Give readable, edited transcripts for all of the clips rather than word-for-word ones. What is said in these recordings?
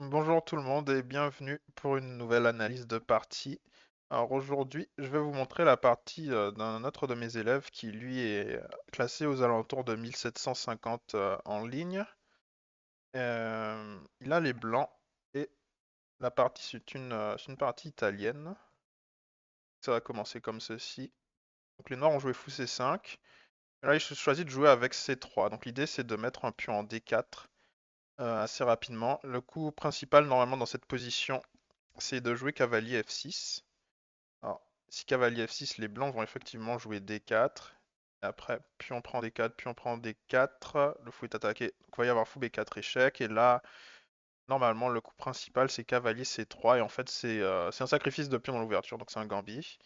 Bonjour tout le monde et bienvenue pour une nouvelle analyse de partie. Alors aujourd'hui, je vais vous montrer la partie d'un autre de mes élèves qui lui est classé aux alentours de 1750 en ligne. Il a les blancs et la partie c'est une partie italienne. Ça va commencer comme ceci. Donc les noirs ont joué fou C5. Et là, ils choisit de jouer avec C3. Donc l'idée c'est de mettre un pion en D4 assez rapidement. Le coup principal normalement dans cette position, c'est de jouer cavalier F6. Alors, si cavalier F6, les blancs vont effectivement jouer D4. Et après, pion prend D4, pion prend D4. Le fou est attaqué. Donc, il va y avoir fou B4 échec. Et là, normalement, le coup principal, c'est cavalier C3. Et en fait, c'est un sacrifice de pion dans l'ouverture. Donc, c'est un gambit.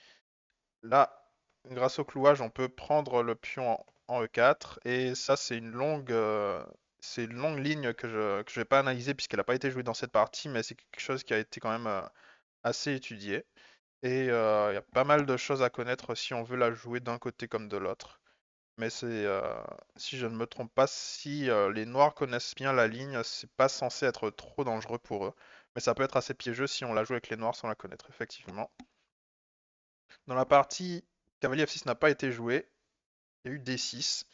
Là, grâce au clouage, on peut prendre le pion en E4. Et ça, c'est une longue ligne que je vais pas analyser puisqu'elle n'a pas été jouée dans cette partie. Mais c'est quelque chose qui a été quand même assez étudié. Et il y a pas mal de choses à connaître si on veut la jouer d'un côté comme de l'autre. Mais si je ne me trompe pas, si les noirs connaissent bien la ligne, c'est pas censé être trop dangereux pour eux. Mais ça peut être assez piégeux si on la joue avec les noirs sans la connaître, effectivement. Dans la partie, cavalier F6 n'a pas été joué. Il y a eu D6.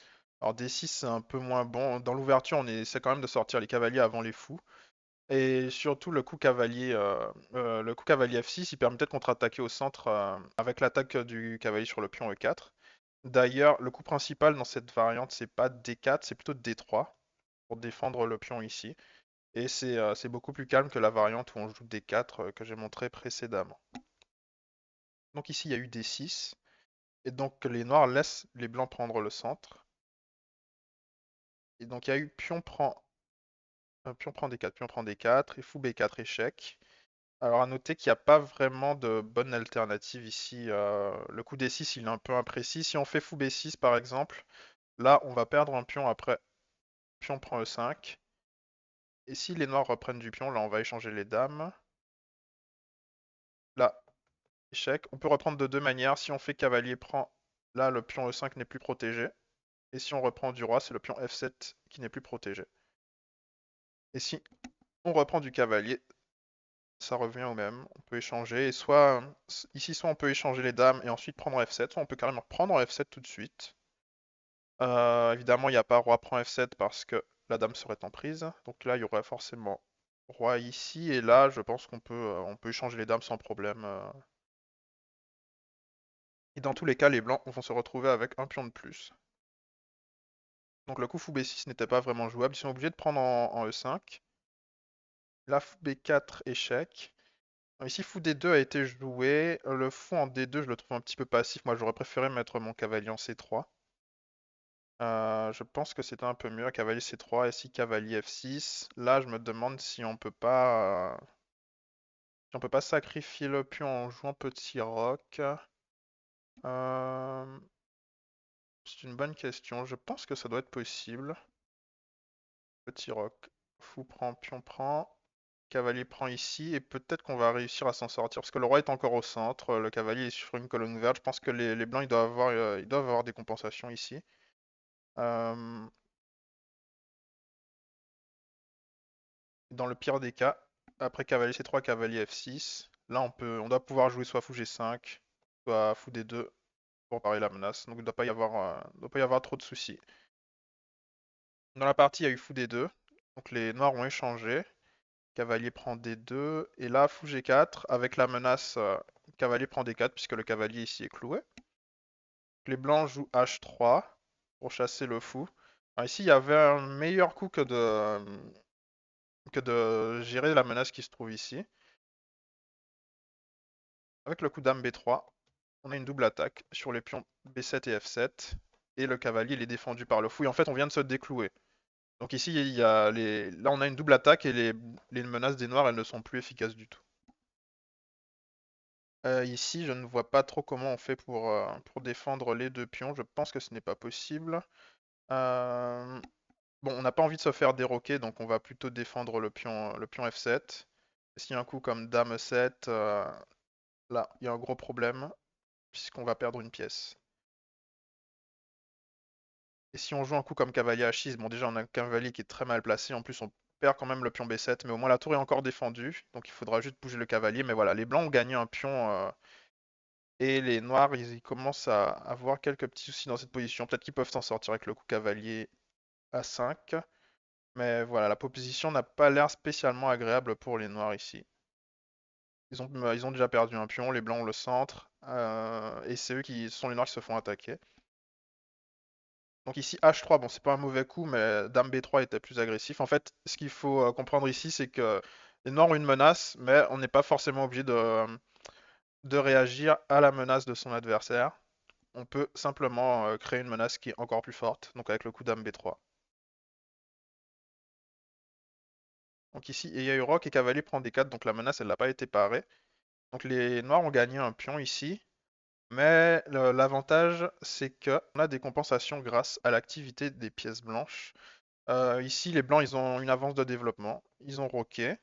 Alors D6 c'est un peu moins bon. Dans l'ouverture, on essaie quand même de sortir les cavaliers avant les fous. Et surtout le coup cavalier F6, il permettait de contre-attaquer au centre avec l'attaque du cavalier sur le pion E4. D'ailleurs, le coup principal dans cette variante, c'est pas D4, c'est plutôt D3 pour défendre le pion ici. Et c'est beaucoup plus calme que la variante où on joue D4 que j'ai montré précédemment. Donc ici, il y a eu D6. Et donc les noirs laissent les blancs prendre le centre. Et donc il y a eu pion prend D4, pion prend D4 et fou B4 échec. Alors à noter qu'il n'y a pas vraiment de bonne alternative ici. Le coup D6 il est un peu imprécis. Si on fait fou B6 par exemple, là on va perdre un pion après pion prend E5. Et si les noirs reprennent du pion, là on va échanger les dames. Là, échec. On peut reprendre de deux manières. Si on fait cavalier prend, là le pion E5 n'est plus protégé. Et si on reprend du roi, c'est le pion F7 qui n'est plus protégé. Et si on reprend du cavalier, ça revient au même. On peut échanger. Et ici, soit on peut échanger les dames et ensuite prendre F7, soit on peut carrément prendre F7 tout de suite. Évidemment, il n'y a pas roi prend F7 parce que la dame serait en prise. Donc là, il y aurait forcément roi ici. Et là, je pense qu'on peut échanger les dames sans problème. Et dans tous les cas, les blancs vont se retrouver avec un pion de plus. Donc le coup fou B6 n'était pas vraiment jouable. Ils sont obligés de prendre en E5. Là, fou B4, échec. Ici, fou D2 a été joué. Le fou en D2, je le trouve un petit peu passif. Moi, j'aurais préféré mettre mon cavalier en C3. Je pense que c'était un peu mieux. Cavalier C3 et ici cavalier F6. Là, je me demande si on peut pas sacrifier le pion en jouant petit roc. Euh, c'est une bonne question. Je pense que ça doit être possible. Petit roc. Fou prend, pion prend. Cavalier prend ici et peut-être qu'on va réussir à s'en sortir parce que le roi est encore au centre, le cavalier est sur une colonne ouverte. Je pense que les blancs ils doivent avoir des compensations ici. Euh, Dans le pire des cas, après cavalier C3, cavalier F6, là on doit pouvoir jouer soit fou G5, soit fou D2 pour parer la menace. Donc il ne doit pas y avoir trop de soucis. Dans la partie il y a eu fou D2, donc les noirs ont échangé. Cavalier prend D2 et là fou G4 avec la menace cavalier prend D4 puisque le cavalier ici est cloué. Les blancs jouent H3 pour chasser le fou. Alors ici, il y avait un meilleur coup que de gérer la menace qui se trouve ici. Avec le coup dame B3, on a une double attaque sur les pions B7 et F7. Et le cavalier il est défendu par le fou. Et en fait, on vient de se déclouer. Donc ici, là, on a une double attaque et les menaces des noirs, elles ne sont plus efficaces du tout. Ici, je ne vois pas trop comment on fait pour défendre les deux pions. Je pense que ce n'est pas possible. Euh, Bon, on n'a pas envie de se faire déroquer, donc on va plutôt défendre le pion F7. S'il y a un coup comme Dame 7, là, il y a un gros problème, puisqu'on va perdre une pièce. Et si on joue un coup comme cavalier H6, bon déjà on a un cavalier qui est très mal placé, en plus on perd quand même le pion B7, mais au moins la tour est encore défendue, donc il faudra juste bouger le cavalier. Mais voilà, les blancs ont gagné un pion, et les noirs, ils commencent à avoir quelques petits soucis dans cette position. Peut-être qu'ils peuvent s'en sortir avec le coup cavalier A5. Mais voilà, la position n'a pas l'air spécialement agréable pour les noirs ici. Ils ont déjà perdu un pion, les blancs ont le centre, et c'est eux qui ce sont les noirs qui se font attaquer. Donc ici H3, bon c'est pas un mauvais coup, mais Dame B3 était plus agressif. En fait, ce qu'il faut comprendre ici, c'est que les noirs ont une menace, mais on n'est pas forcément obligé de réagir à la menace de son adversaire. On peut simplement créer une menace qui est encore plus forte, donc avec le coup Dame B3. Donc ici, il y a eu Roc et Cavalier prend D4, donc la menace elle n'a pas été parée. Donc les noirs ont gagné un pion ici, mais l'avantage c'est qu'on a des compensations grâce à l'activité des pièces blanches. Ici, les blancs, ils ont une avance de développement. Ils ont roqué.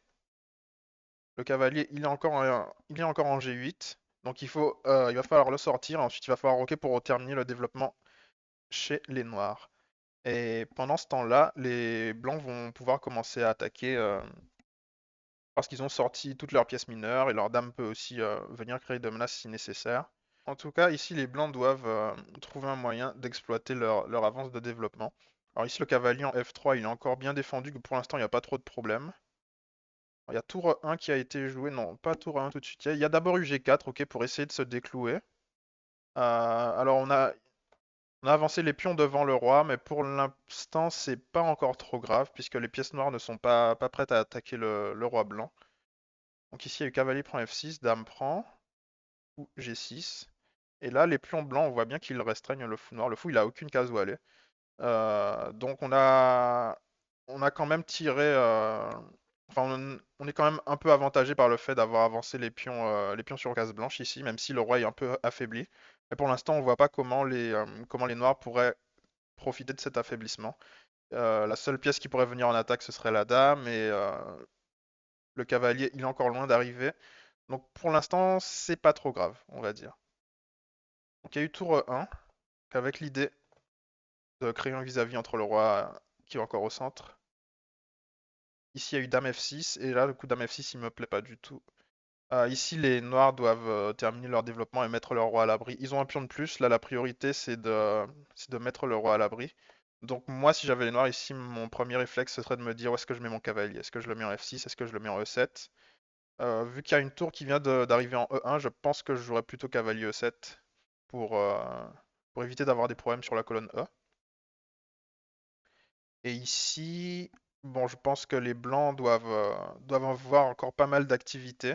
Le cavalier, il est encore en G8. Donc il va falloir le sortir. Ensuite, il va falloir roquer pour terminer le développement chez les noirs. Et pendant ce temps-là, les blancs vont pouvoir commencer à attaquer parce qu'ils ont sorti toutes leurs pièces mineures et leur dame peut aussi venir créer de menaces si nécessaire. En tout cas, ici, les blancs doivent trouver un moyen d'exploiter leur avance de développement. Alors ici, le cavalier en F3, il est encore bien défendu, que pour l'instant, il n'y a pas trop de problèmes. Il y a tour 1 qui a été joué, non, pas tour 1 tout de suite. Il y a d'abord eu G4, ok, pour essayer de se déclouer. Alors on a avancé les pions devant le roi, mais pour l'instant, c'est pas encore trop grave, puisque les pièces noires ne sont pas prêtes à attaquer le roi blanc. Donc ici, il y a eu cavalier prend F6, dame prend, ou G6. Et là, les pions blancs, on voit bien qu'ils restreignent le fou noir. Le fou, il a aucune case où aller. Donc on a quand même tiré. Enfin, on est quand même un peu avantagé par le fait d'avoir avancé les pions sur case blanche ici, même si le roi est un peu affaibli. Mais pour l'instant, on voit pas comment les noirs pourraient profiter de cet affaiblissement. La seule pièce qui pourrait venir en attaque, ce serait la dame, et le cavalier, il est encore loin d'arriver. Donc pour l'instant, c'est pas trop grave, on va dire. Donc il y a eu tour 1, avec l'idée de créer un vis-à-vis entre le roi qui est encore au centre. Ici, il y a eu dame F6, et là, le coup dame F6, il me plaît pas du tout. Ici, les noirs doivent terminer leur développement et mettre leur roi à l'abri. Ils ont un pion de plus, là, la priorité, c'est de mettre le roi à l'abri. Donc moi, si j'avais les noirs ici, mon premier réflexe, ce serait de me dire où est-ce que je mets mon cavalier. Est-ce que je le mets en F6? Est-ce que je le mets en E7? Vu qu'il y a une tour qui vient d'arriver en E1, je pense que je jouerais plutôt cavalier E7 pour, euh, pour éviter d'avoir des problèmes sur la colonne E. Et ici, bon, je pense que les blancs doivent avoir encore pas mal d'activités.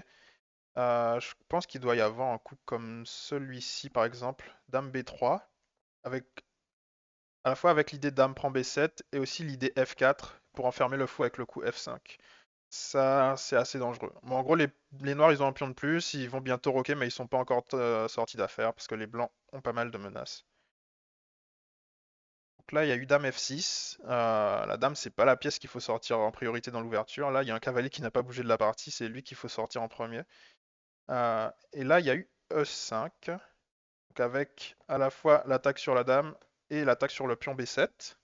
Je pense qu'il doit y avoir un coup comme celui-ci, par exemple, dame B3, avec, à la fois avec l'idée dame prend B7 et aussi l'idée F4 pour enfermer le fou avec le coup F5. Ça, c'est assez dangereux. Bon, en gros, les noirs, ils ont un pion de plus, ils vont bientôt roquer, mais ils sont pas encore sortis d'affaire parce que les blancs ont pas mal de menaces. Donc là, il y a eu dame F6. La dame, c'est pas la pièce qu'il faut sortir en priorité dans l'ouverture. Là, il y a un cavalier qui n'a pas bougé de la partie, c'est lui qu'il faut sortir en premier. Et là, il y a eu E5, donc avec à la fois l'attaque sur la dame et l'attaque sur le pion B7.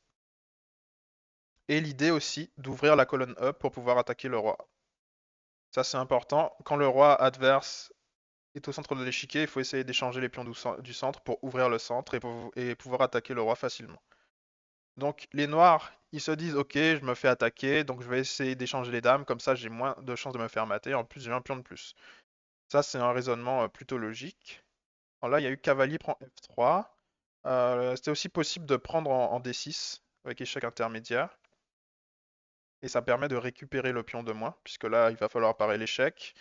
Et l'idée aussi d'ouvrir la colonne E pour pouvoir attaquer le roi. Ça, c'est important. Quand le roi adverse est au centre de l'échiquier, il faut essayer d'échanger les pions du centre pour ouvrir le centre et pouvoir attaquer le roi facilement. Donc les noirs, ils se disent ok, je me fais attaquer, donc je vais essayer d'échanger les dames, comme ça j'ai moins de chances de me faire mater, en plus j'ai un pion de plus. Ça c'est un raisonnement plutôt logique. Alors là il y a eu cavalier prend F3. C'était aussi possible de prendre en D6 avec échec intermédiaire. Et ça permet de récupérer le pion de moins, puisque là il va falloir parer l'échec.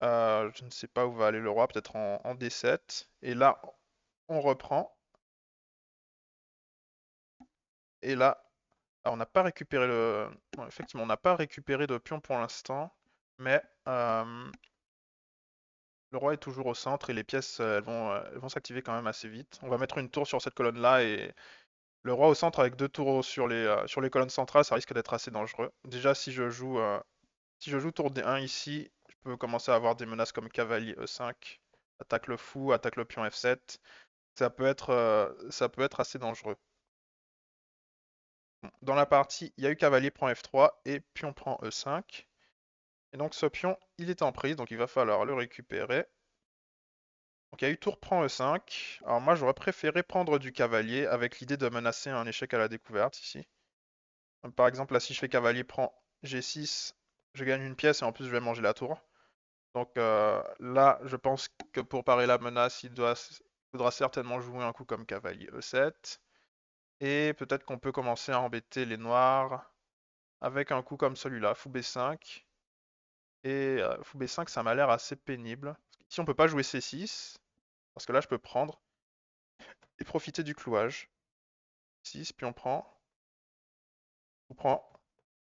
Je ne sais pas où va aller le roi, peut-être en D7. Et là on reprend. Et là, on n'a pas récupéré le. Bon, effectivement, on n'a pas récupéré de pion pour l'instant, mais le roi est toujours au centre et les pièces elles vont s'activer quand même assez vite. On va mettre une tour sur cette colonne-là et le roi au centre avec deux tours sur les colonnes centrales, ça risque d'être assez dangereux. Déjà, si je joue tour D1 ici, je peux commencer à avoir des menaces comme cavalier E5, attaque le fou, attaque le pion F7. Ça peut être assez dangereux. Bon, dans la partie, il y a eu cavalier prend F3 et pion prend E5. Et donc ce pion, il est en prise, donc il va falloir le récupérer. Donc il y a eu tour prend E5. Alors moi j'aurais préféré prendre du cavalier avec l'idée de menacer un échec à la découverte ici. Par exemple là si je fais cavalier prend G6, je gagne une pièce et en plus je vais manger la tour. Donc là je pense que pour parer la menace, il faudra certainement jouer un coup comme cavalier E7. Et peut-être qu'on peut commencer à embêter les noirs avec un coup comme celui-là, fou B5. Et fou B5 ça m'a l'air assez pénible. Ici on peut pas jouer C6, parce que là je peux prendre et profiter du clouage. 6, puis on prend.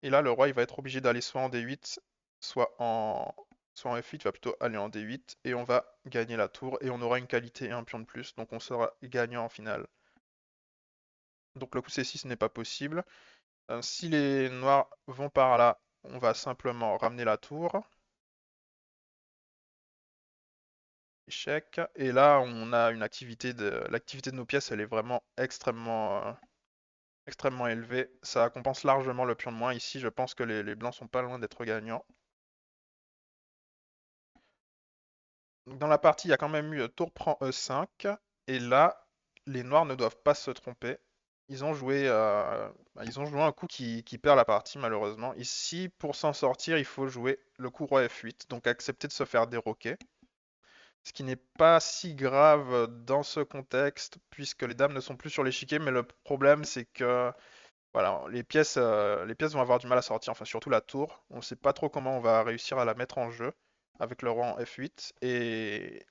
Et là, le roi, il va être obligé d'aller soit en D8, soit en F8, il va plutôt aller en D8, et on va gagner la tour, et on aura une qualité et un pion de plus, donc on sera gagnant en finale. Donc le coup C6 n'est pas possible. Si les noirs vont par là, on va simplement ramener la tour. Échec. Et là, on a une activité l'activité de nos pièces, elle est vraiment extrêmement élevée. Ça compense largement le pion de moins. Ici, je pense que les blancs sont pas loin d'être gagnants. Dans la partie, il y a quand même eu tour prend E5. Et là, les noirs ne doivent pas se tromper. Ils ont joué un coup qui perd la partie, malheureusement. Ici, pour s'en sortir, il faut jouer le coup roi F8. Donc accepter de se faire déroquer. Ce qui n'est pas si grave dans ce contexte, puisque les dames ne sont plus sur l'échiquier. Mais le problème, c'est que voilà, les pièces vont avoir du mal à sortir. Enfin, surtout la tour. On ne sait pas trop comment on va réussir à la mettre en jeu avec le roi en F8. Et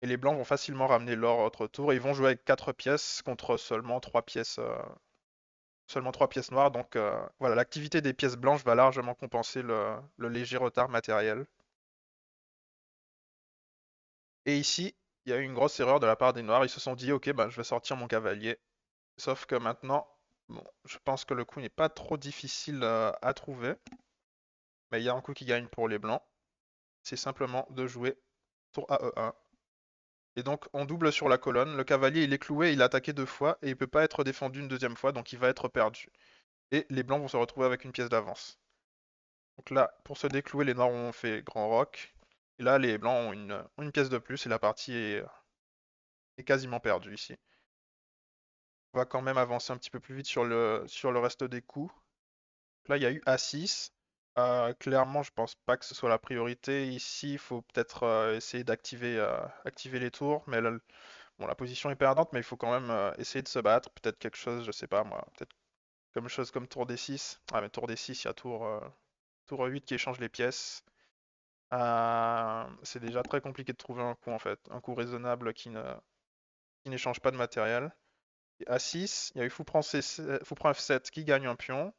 les blancs vont facilement ramener leur autre tour. Et ils vont jouer avec 4 pièces contre seulement 3 pièces noires. Donc voilà, l'activité des pièces blanches va largement compenser le léger retard matériel. Et ici, il y a eu une grosse erreur de la part des noirs. Ils se sont dit, ok, bah, je vais sortir mon cavalier. Sauf que maintenant, bon, je pense que le coup n'est pas trop difficile à trouver. Mais il y a un coup qui gagne pour les blancs. C'est simplement de jouer tour à E1. Et donc on double sur la colonne, le cavalier il est cloué, il a attaqué 2 fois et il peut pas être défendu une deuxième fois, donc il va être perdu. Et les blancs vont se retrouver avec une pièce d'avance. Donc là, pour se déclouer, les noirs ont fait grand roc. Et là, les blancs ont une pièce de plus et la partie est quasiment perdue ici. On va quand même avancer un petit peu plus vite sur le reste des coups. Là, il y a eu A6. Clairement, je pense pas que ce soit la priorité. Ici, il faut peut-être essayer activer les tours, mais là, bon, la position est perdante, mais il faut quand même essayer de se battre. Peut-être quelque chose, je sais pas moi, peut-être comme chose comme tour D6. Ah, mais tour D6, il y a tour 8 qui échange les pièces. C'est déjà très compliqué de trouver un coup en fait, un coup raisonnable qui n'échange pas de matériel. Et A6, il y a eu fou prend F7 qui gagne un pion.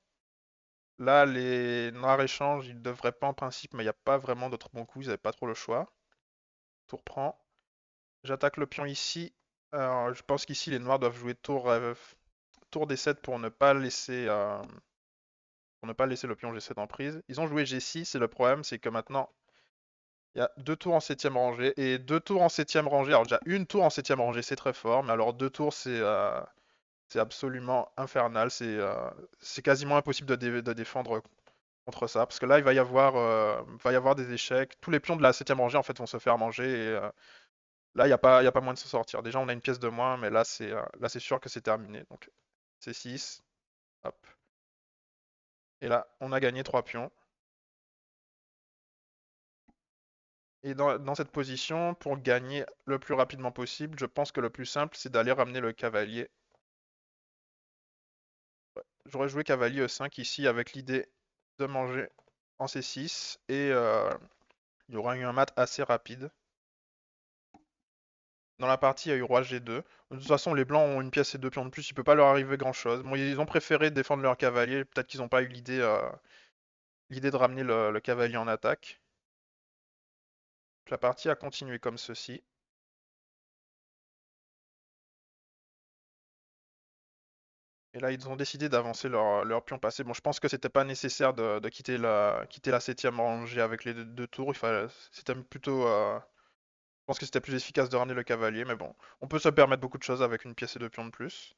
Là, les noirs échangent, ils devraient pas en principe, mais il n'y a pas vraiment d'autres bons coups, ils n'avaient pas trop le choix. Tour prend. J'attaque le pion ici. Alors, je pense qu'ici, les noirs doivent jouer tour D7 pour ne pas laisser le pion G7 en prise. Ils ont joué G6 et le problème c'est que maintenant il y a 2 tours en septième rangée et 2 tours en septième rangée. Alors déjà une tour en septième rangée c'est très fort, mais alors 2 tours c'est absolument infernal. C'est quasiment impossible de défendre contre ça parce que là il va y avoir des échecs. Tous les pions de la septième rangée en fait vont se faire manger et là il y a pas moyen de se sortir. Déjà on a une pièce de moins, mais là c'est sûr que c'est terminé. Donc C6, hop. Et là, on a gagné 3 pions. Et dans cette position, pour gagner le plus rapidement possible, je pense que le plus simple, c'est d'aller ramener le cavalier. J'aurais joué cavalier E5 ici avec l'idée de manger en C6 et il y aura eu un mat assez rapide. Dans la partie, il y a eu roi G2. De toute façon, les blancs ont une pièce et 2 pions de plus, il peut pas leur arriver grand-chose. Bon, ils ont préféré défendre leur cavalier, peut-être qu'ils n'ont pas eu l'idée de ramener le cavalier en attaque. La partie a continué comme ceci. Et là, ils ont décidé d'avancer leur pion passé. Bon, je pense que c'était pas nécessaire de quitter la septième rangée avec les 2 tours. C'était plutôt, je pense que c'était plus efficace de ramener le cavalier, mais bon, on peut se permettre beaucoup de choses avec une pièce et 2 pions de plus.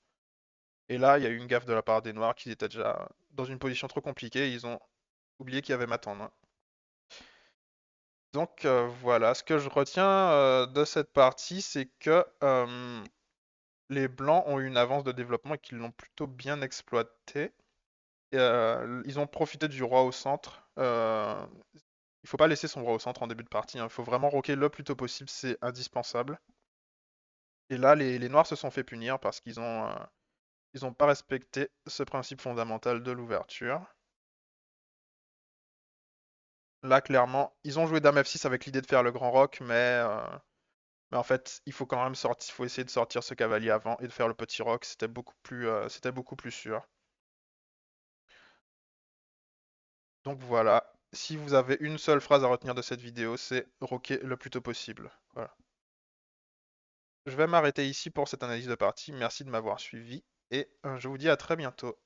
Et là, il y a eu une gaffe de la part des Noirs qui étaient déjà dans une position trop compliquée. Ils ont oublié qu'il y avait Maton. Donc voilà, ce que je retiens de cette partie, c'est que les Blancs ont eu une avance de développement et qu'ils l'ont plutôt bien exploité. Ils ont profité du roi au centre. Il faut pas laisser son roi au centre en début de partie, hein. Il faut vraiment roquer le plus tôt possible, c'est indispensable. Et là, les Noirs se sont fait punir parce ils ont pas respecté ce principe fondamental de l'ouverture. Là, clairement, ils ont joué Dame F6 avec l'idée de faire le grand roc, mais en fait, il faut quand même sortir, il faut essayer de sortir ce cavalier avant et de faire le petit roc. C'était beaucoup plus sûr. Donc voilà. Si vous avez une seule phrase à retenir de cette vidéo, c'est roquer le plus tôt possible. Voilà. Je vais m'arrêter ici pour cette analyse de partie. Merci de m'avoir suivi et je vous dis à très bientôt.